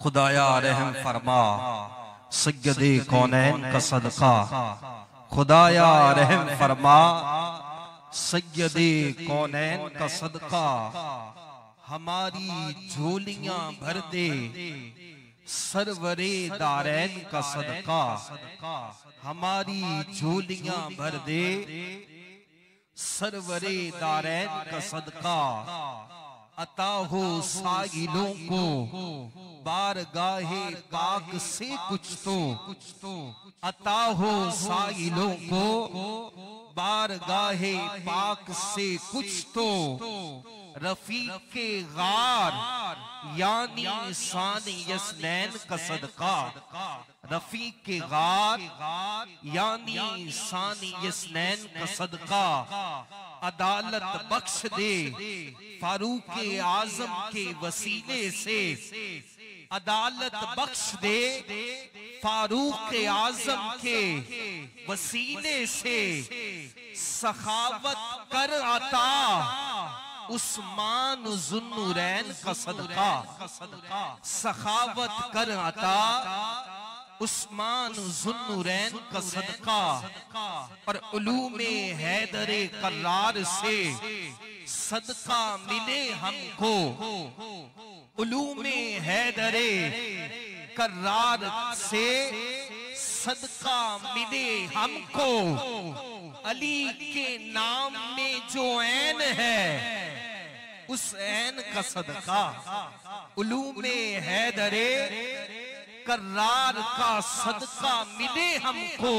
खुदाया रहम फरमा सैयदे कौनैन का सदका। खुदाया रहम फरमा सैयदे कौनैन का सदका। हमारी झोलियां भर दे सरवरे दारैन का सदका। हमारी झोलियां भर दे सरवरे दारैन का सदका। अता हो साइलों को बारगाहे पाक से कुछ तो। अता हो साइलों को बारगाहे पाक से कुछ तो। रफीक के गार यानी सानी यसनैन का सदका। रफीक के गार यानी सानी यसनैन का सदका। अदालत बख्श दे फारूक आजम के वसीले से। अदालत बख्श दे फारूक आजम के वसीले से। सखावत कर अता उस्मान जुन्नुरैन का सदका। सखावत कर अता उस्मान जुन्नुरैन का सदका। और उलूमे हैदरे कर्रार से सदका मिले हमको। उलूमे हैदरे कर्रार से सदका मिले हमको। अली के नाम में जो ऐन है उस ऐन का सदका। उलूमे हैदरे कर्रार का सदका मिले हमको।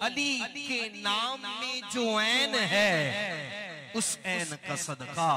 अली के नाम में जो ऐन है उस ऐन का सदका।